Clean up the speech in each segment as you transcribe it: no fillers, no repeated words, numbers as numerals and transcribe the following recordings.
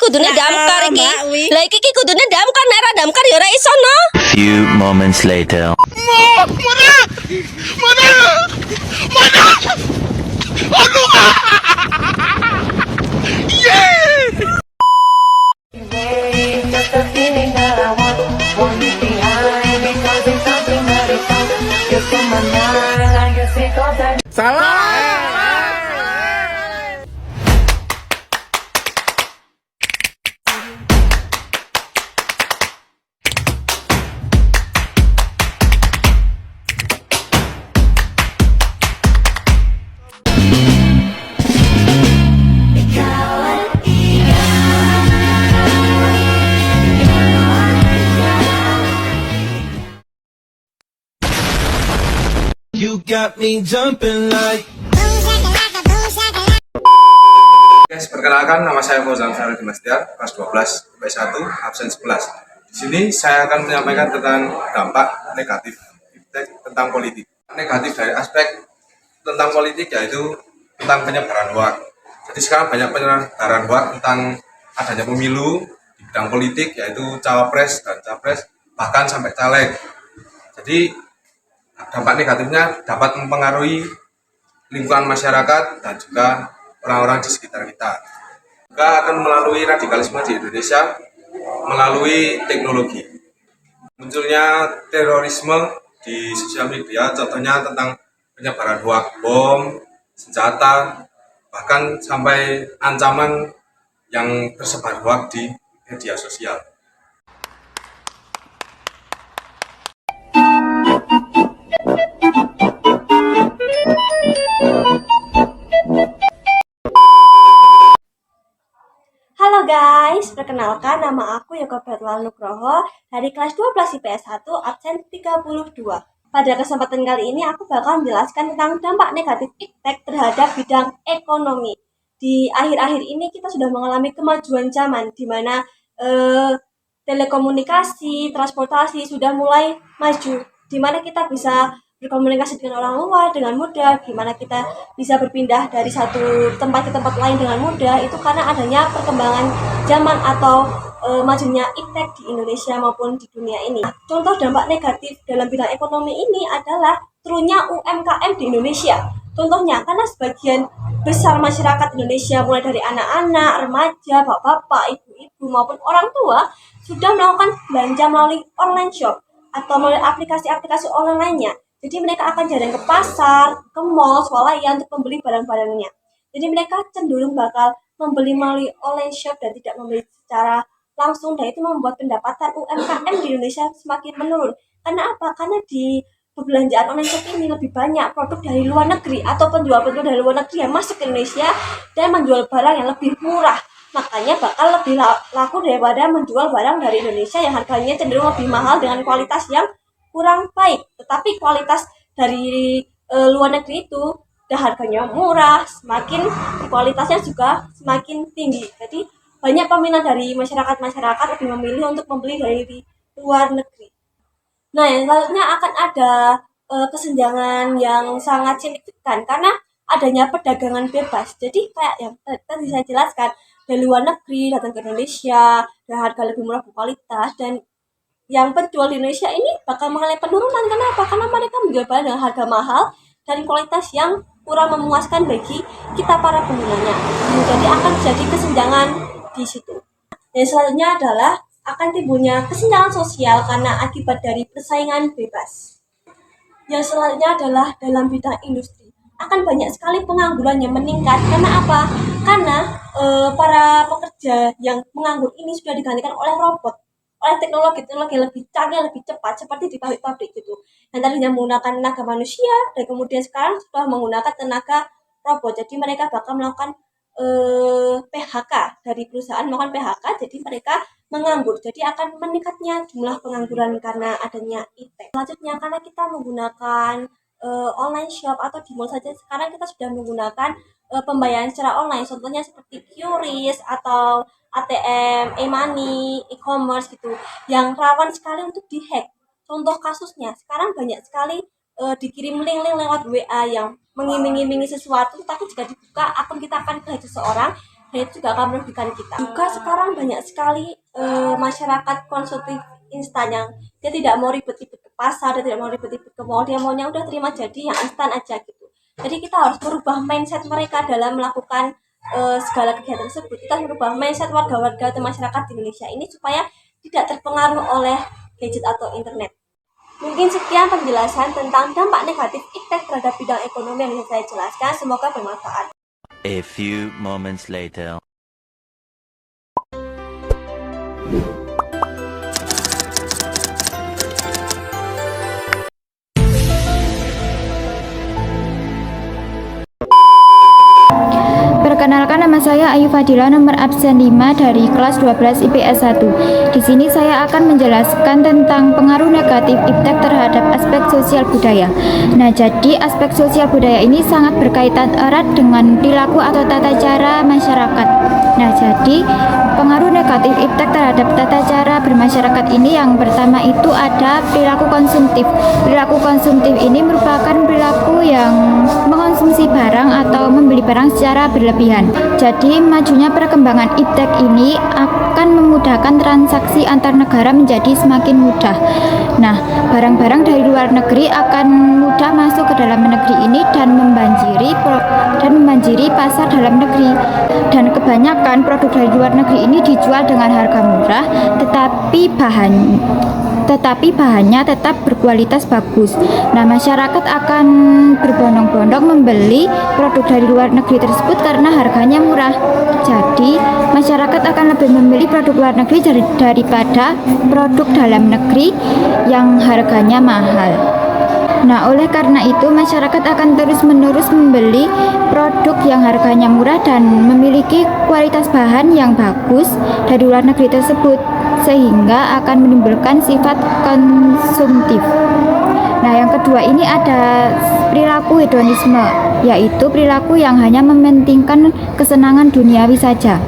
kudune damkar iki. Lah iki kudune damkar, nek ora damkar ya ora iso no. Few moments later. Just a feeling that I want you behind because it's something that is on. You're in my mind, I guess it goes that. You got me jumping like. Guys, perkenalkan nama saya Fauzan Farah Dimastiar, kelas 12 B1 absen 11. Di sini saya akan menyampaikan tentang dampak negatif tentang politik. Negatif dari aspek tentang politik yaitu tentang penyebaran hoax. Jadi sekarang banyak penyebaran hoax tentang adanya pemilu di bidang politik yaitu cawapres dan capres bahkan sampai caleg. Jadi dampak negatifnya dapat mempengaruhi lingkungan masyarakat dan juga orang-orang di sekitar kita. Juga akan melalui radikalisme di Indonesia melalui teknologi. Munculnya terorisme di sosial media, contohnya tentang penyebaran hoax bom, senjata, bahkan sampai ancaman yang tersebar hoax di media sosial. Halo guys, perkenalkan nama aku Yoko Bertwal Nugroho dari kelas 12 IPS 1 absen 32. Pada kesempatan kali ini aku bakal menjelaskan tentang dampak negatif iptek terhadap bidang ekonomi. Di akhir-akhir ini kita sudah mengalami kemajuan zaman di mana telekomunikasi, transportasi sudah mulai maju, di mana kita bisa berkomunikasi dengan orang luar dengan mudah, gimana kita bisa berpindah dari satu tempat ke tempat lain dengan mudah, itu karena adanya perkembangan zaman atau majunya iptek di Indonesia maupun di dunia ini. Contoh dampak negatif dalam bidang ekonomi ini adalah turunnya UMKM di Indonesia. Contohnya, karena sebagian besar masyarakat Indonesia mulai dari anak-anak, remaja, bapak-bapak, ibu-ibu maupun orang tua sudah melakukan belanja melalui online shop atau melalui aplikasi-aplikasi online lainnya. Jadi mereka akan jarang ke pasar, ke mall, swalayan untuk membeli barang-barangnya. Jadi mereka cenderung bakal membeli melalui online shop dan tidak membeli secara langsung, dan itu membuat pendapatan UMKM di Indonesia semakin menurun. Karena apa? Karena di perbelanjaan online shop ini lebih banyak produk dari luar negeri atau penjual-penjual dari luar negeri yang masuk ke Indonesia dan menjual barang yang lebih murah. Makanya bakal lebih laku daripada menjual barang dari Indonesia yang harganya cenderung lebih mahal dengan kualitas yang kurang baik. Tetapi kualitas dari luar negeri itu dan harganya murah, semakin kualitasnya juga semakin tinggi. Jadi banyak peminat dari masyarakat lebih memilih untuk membeli dari luar negeri. Nah, yang selanjutnya akan ada kesenjangan yang sangat signifikan karena adanya perdagangan bebas. Jadi kayak yang tadi saya jelaskan, dari luar negeri datang ke Indonesia dan harga lebih murah berkualitas, dan yang penjual di Indonesia ini bakal mengalami penurunan. Kenapa? Karena mereka menjual barang dengan harga mahal dan kualitas yang kurang memuaskan bagi kita para penggunanya. Jadi akan terjadi kesenjangan di situ. Yang selanjutnya adalah akan timbulnya kesenjangan sosial karena akibat dari persaingan bebas. Yang selanjutnya adalah dalam bidang industri. Akan banyak sekali pengangguran yang meningkat. Karena apa? Karena para pekerja yang menganggur ini sudah digantikan oleh robot, oleh teknologi lebih canggih, lebih cepat, seperti di pabrik-pabrik gitu. Yang tadinya menggunakan tenaga manusia dan kemudian sekarang sudah menggunakan tenaga robot. Jadi mereka bakal melakukan PHK dari perusahaan, melakukan PHK, jadi mereka menganggur. Jadi akan meningkatnya jumlah pengangguran karena adanya iptek. Selanjutnya, karena kita menggunakan online shop atau di mall saja, sekarang kita sudah menggunakan pembayaran secara online. Contohnya seperti QRIS atau ATM, e-money, e-commerce gitu, yang rawan sekali untuk dihack. Contoh kasusnya, sekarang banyak sekali dikirim link-link lewat WA yang mengiming-imingi sesuatu, tapi jika dibuka akun kita akan ke seseorang, dan dan itu juga akan merugikan kita. Juga sekarang banyak sekali masyarakat konsumtif instan yang dia tidak mau ribet-ribet ke pasar, dia tidak mau ribet-ribet ke mall, dia maunya udah terima jadi yang instan aja gitu. Jadi kita harus merubah mindset mereka dalam melakukan segala kegiatan tersebut. Kita harus merubah mindset warga-warga atau masyarakat di Indonesia ini supaya tidak terpengaruh oleh gadget atau internet. Mungkin sekian penjelasan tentang dampak negatif iptek terhadap bidang ekonomi yang bisa saya jelaskan. Semoga bermanfaat. A few moments later. Perkenalkan, nama saya Ayu Fadila, nomor absen 5 dari kelas 12 IPS 1. Di sini saya akan menjelaskan tentang pengaruh negatif iptek terhadap aspek sosial budaya. Nah, jadi aspek sosial budaya ini sangat berkaitan erat dengan perilaku atau tata cara masyarakat. Nah, jadi pengaruh negatif iptek terhadap tata cara bermasyarakat ini yang pertama itu ada perilaku konsumtif. Perilaku konsumtif ini merupakan perilaku yang mengonsumsi barang atau membeli barang secara berlebihan. Jadi majunya perkembangan iptek ini akan memudahkan transaksi antar negara menjadi semakin mudah. Nah, barang-barang dari luar negeri akan mudah masuk ke dalam negeri ini dan membanjiri pasar dalam negeri. Dan kebanyakan produk dari luar negeri ini dijual dengan harga murah, tetapi bahannya tetap berkualitas bagus. Nah, masyarakat akan berbondong-bondong membeli produk dari luar negeri tersebut karena harganya murah. Jadi, masyarakat akan lebih memilih produk luar negeri daripada produk dalam negeri yang harganya mahal. Nah, oleh karena itu masyarakat akan terus-menerus membeli produk yang harganya murah dan memiliki kualitas bahan yang bagus dari luar negeri tersebut, sehingga akan menimbulkan sifat konsumtif. Nah, yang kedua ini ada perilaku hedonisme, yaitu perilaku yang hanya mementingkan kesenangan duniawi saja.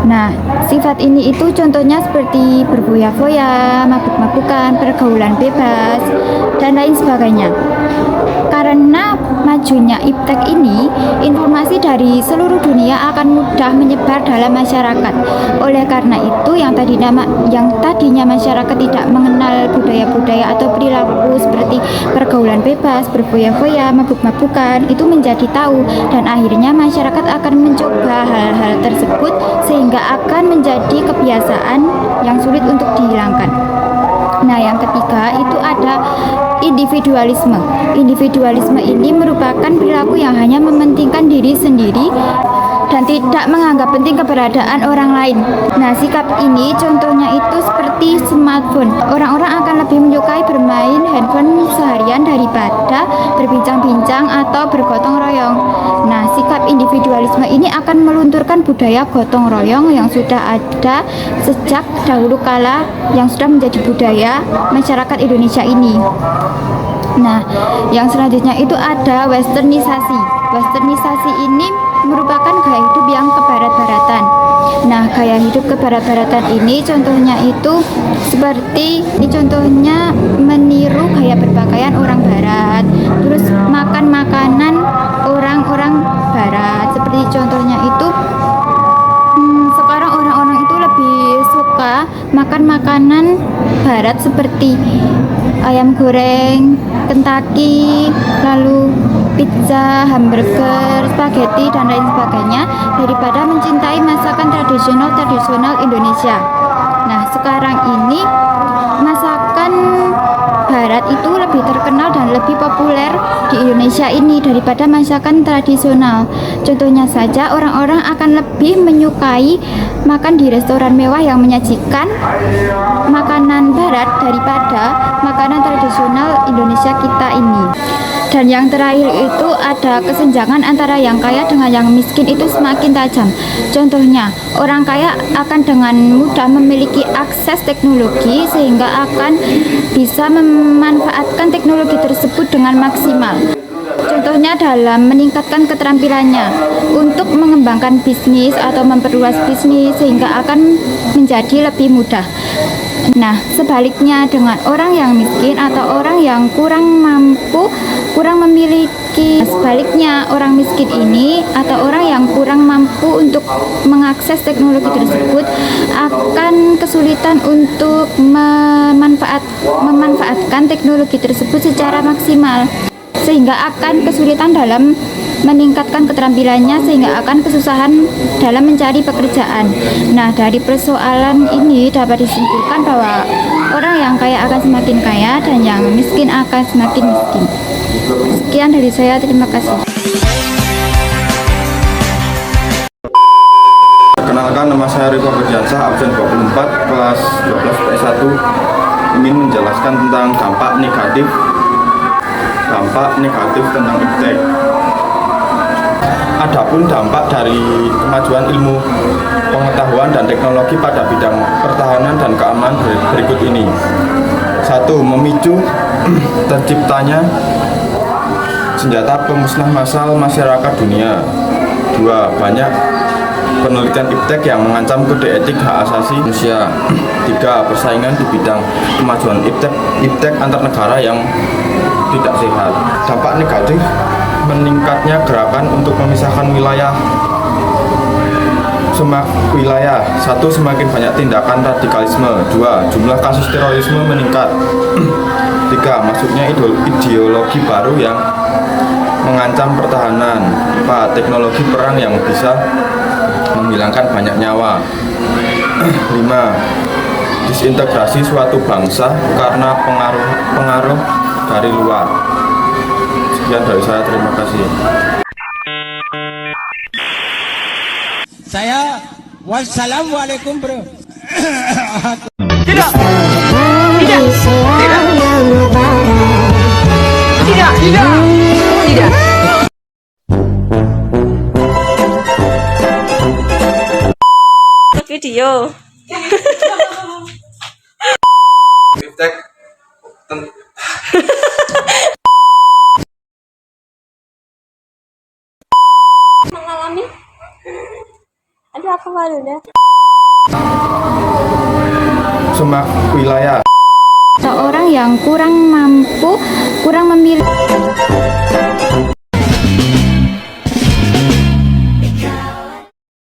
Nah, sifat ini itu contohnya seperti berfoya-foya, mabuk-mabukan, pergaulan bebas, dan lain sebagainya. Karena majunya iptek ini, informasi dari seluruh dunia akan mudah menyebar dalam masyarakat. Oleh karena itu, yang tadinya masyarakat tidak mengenal budaya-budaya atau perilaku seperti pergaulan bebas, berfoya-foya, mabuk-mabukan, itu menjadi tahu, dan akhirnya masyarakat akan mencoba hal-hal tersebut sehingga akan menjadi kebiasaan yang sulit untuk dihilangkan. Nah, yang ketiga itu ada individualisme. Individualisme ini merupakan perilaku yang hanya mementingkan diri sendiri dan tidak menganggap penting keberadaan orang lain. Nah, sikap ini contohnya itu seperti smartphone. Orang-orang akan lebih menyukai bermain handphone seharian daripada berbincang-bincang atau bergotong royong. Nah, sikap individualisme ini akan melunturkan budaya gotong royong yang sudah ada sejak dahulu kala, yang sudah menjadi budaya masyarakat Indonesia ini. Nah, yang selanjutnya itu ada westernisasi. Westernisasi ini merupakan gaya hidup yang kebarat-baratan. Nah, gaya hidup kebarat-baratan ini contohnya itu seperti contohnya meniru gaya berpakaian orang barat, terus makan makanan orang-orang barat. Seperti contohnya itu sekarang orang-orang itu lebih suka makan makanan barat seperti ayam goreng, Kentucky, lalu pizza, hamburger, spaghetti, dan lain sebagainya daripada mencintai masakan tradisional Indonesia. Nah, sekarang ini masakan barat itu lebih terkenal dan lebih populer di Indonesia ini daripada masakan tradisional. Contohnya saja, orang-orang akan lebih menyukai makan di restoran mewah yang menyajikan makanan barat daripada makanan tradisional Indonesia kita ini. Dan yang terakhir itu ada kesenjangan antara yang kaya dengan yang miskin itu semakin tajam. Contohnya, orang kaya akan dengan mudah memiliki akses teknologi sehingga akan bisa memanfaatkan teknologi tersebut dengan maksimal. Contohnya dalam meningkatkan keterampilannya untuk mengembangkan bisnis atau memperluas bisnis sehingga akan menjadi lebih mudah. Nah, sebaliknya dengan orang yang miskin atau orang yang kurang mampu, kurang memiliki, sebaliknya orang miskin ini atau orang yang kurang mampu untuk mengakses teknologi tersebut akan kesulitan untuk memanfaatkan teknologi tersebut secara maksimal, sehingga akan kesulitan dalam meningkatkan keterampilannya, sehingga akan kesusahan dalam mencari pekerjaan. Nah, dari persoalan ini dapat disimpulkan bahwa orang yang kaya akan semakin kaya dan yang miskin akan semakin miskin. Sekian dari saya, terima kasih. Perkenalkan, nama saya Riko Berdiansah, absen 24, kelas 12 PS1. Ingin menjelaskan tentang dampak negatif tentang iptek. Adapun dampak dari kemajuan ilmu pengetahuan dan teknologi pada bidang pertahanan dan keamanan berikut ini. 1. Memicu terciptanya senjata pemusnah massal masyarakat dunia. 2. Banyak penelitian iptek yang mengancam kode etik hak asasi manusia. 3. Persaingan di bidang kemajuan iptek antar negara yang tidak sehat. Dampak negatif: meningkatnya gerakan untuk memisahkan wilayah. Wilayah. 1. Semakin banyak tindakan radikalisme. 2. Jumlah kasus terorisme meningkat. 3. Masuknya ideologi baru yang mengancam pertahanan. 4. Teknologi perang yang bisa menghilangkan banyak nyawa. 5. Disintegrasi suatu bangsa karena pengaruh dari luar. Sekian dari saya, terima kasih. Saya wassalamualaikum bro. Video. Iptek Mengalami, aduh aku malu deh. Wilayah. Atau orang yang kurang mampu, kurang memiliki